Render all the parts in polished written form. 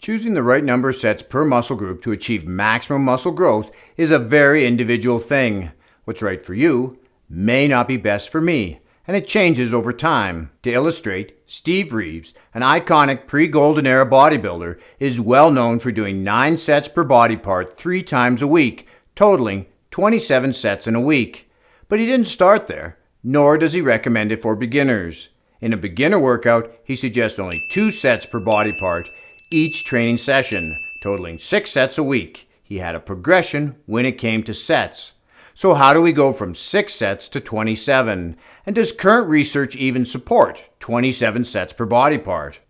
Choosing the right number of sets per muscle group to achieve maximum muscle growth is a very individual thing. What's right for you may not be best for me, and it changes over time. To illustrate, Steve Reeves, an iconic pre-Golden Era bodybuilder, is well known for doing 9 sets per body part 3 times a week, totaling 27 sets in a week. But he didn't start there, nor does he recommend it for beginners. In a beginner workout, he suggests only 2 sets per body part each training session, totaling 6 sets a week. He had a progression when it came to sets. So how do we go from 6 sets to 27? And does current research even support 27 sets per body part?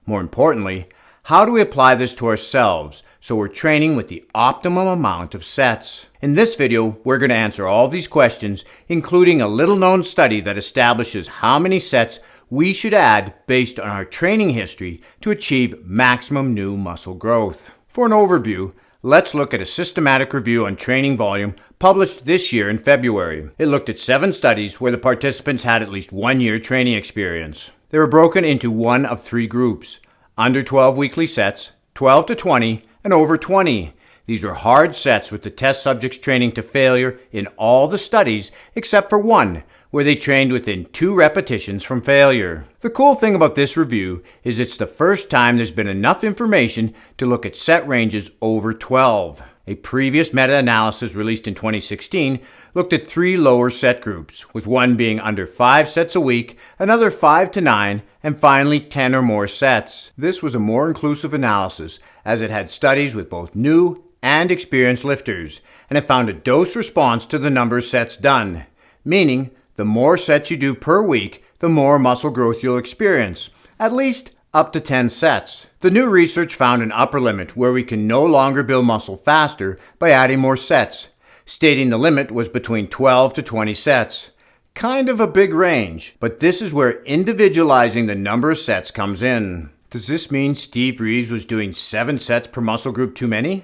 More importantly, how do we apply this to ourselves so we're training with the optimum amount of sets? In this video, we're going to answer all these questions, including a little-known study that establishes how many sets we should add based on our training history to achieve maximum new muscle growth. For an overview, let's look at a systematic review on training volume published this year in February. It looked at 7 studies where the participants had at least 1 year training experience. They were broken into one of 3 groups: under 12 weekly sets, 12 to 20, and over 20. These were hard sets with the test subjects training to failure in all the studies except for one, where they trained within 2 repetitions from failure. The cool thing about this review is it's the first time there's been enough information to look at set ranges over 12. A previous meta-analysis released in 2016 looked at 3 lower set groups, with one being under 5 sets a week, another 5 to 9, and finally 10 or more sets. This was a more inclusive analysis as it had studies with both new and experienced lifters, and it found a dose response to the number of sets done, meaning the more sets you do per week, the more muscle growth you'll experience, at least up to 10 sets. The new research found an upper limit where we can no longer build muscle faster by adding more sets, stating the limit was between 12 to 20 sets. Kind of a big range, but this is where individualizing the number of sets comes in. Does this mean Steve Reeves was doing 7 sets per muscle group too many?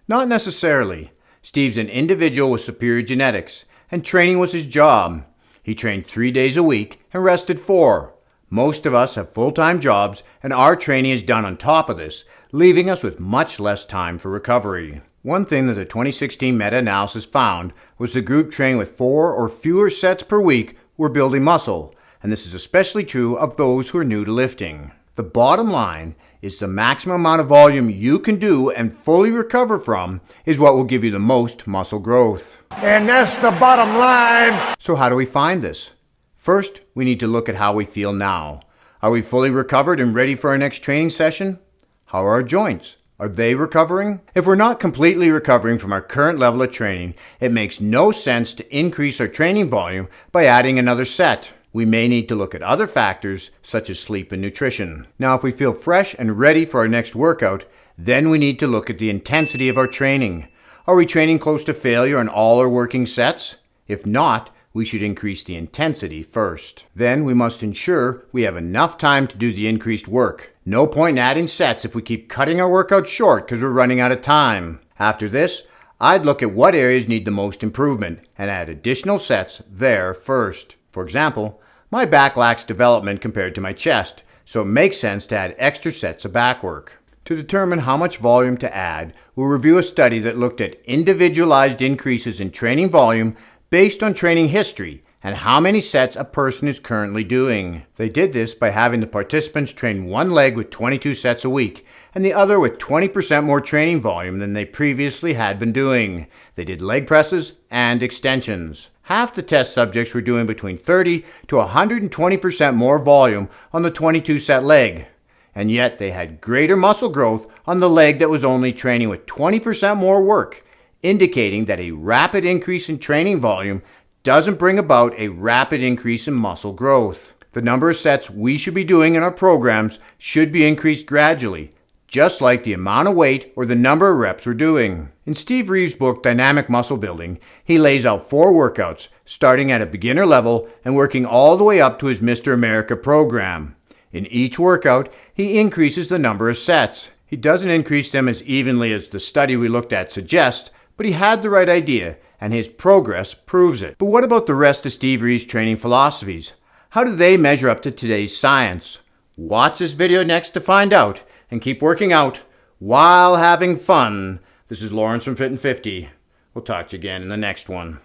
Not necessarily. Steve's an individual with superior genetics, and training was his job. He trained 3 days a week and rested 4. Most of us have full-time jobs, and our training is done on top of this, leaving us with much less time for recovery. One thing that the 2016 meta-analysis found was the group training with 4 or fewer sets per week were building muscle, and this is especially true of those who are new to lifting. The bottom line is the maximum amount of volume you can do and fully recover from is what will give you the most muscle growth. And that's the bottom line. So how do we find this? First, we need to look at how we feel now. Are we fully recovered and ready for our next training session? How are our joints? Are they recovering? If we're not completely recovering from our current level of training, it makes no sense to increase our training volume by adding another set. We may need to look at other factors such as sleep and nutrition. Now, if we feel fresh and ready for our next workout, then we need to look at the intensity of our training. Are we training close to failure on all our working sets? If not, we should increase the intensity first. Then we must ensure we have enough time to do the increased work. No point in adding sets if we keep cutting our workout short because we're running out of time. After this, I'd look at what areas need the most improvement and add additional sets there first. For example, my back lacks development compared to my chest, so it makes sense to add extra sets of back work. To determine how much volume to add, we'll review a study that looked at individualized increases in training volume based on training history and how many sets a person is currently doing. They did this by having the participants train one leg with 22 sets a week and the other with 20% more training volume than they previously had been doing. They did leg presses and extensions. Half the test subjects were doing between 30 to 120% more volume on the 22 set leg, and yet they had greater muscle growth on the leg that was only training with 20% more work, indicating that a rapid increase in training volume doesn't bring about a rapid increase in muscle growth. The number of sets we should be doing in our programs should be increased gradually, just like the amount of weight or the number of reps we're doing. In Steve Reeves' book, Dynamic Muscle Building, he lays out 4 workouts, starting at a beginner level and working all the way up to his Mr. America program. In each workout, he increases the number of sets. He doesn't increase them as evenly as the study we looked at suggests, but he had the right idea, and his progress proves it. But what about the rest of Steve Reeves' training philosophies? How do they measure up to today's science? Watch this video next to find out, and keep working out while having fun. This is Lawrence from Fit and 50. We'll talk to you again in the next one.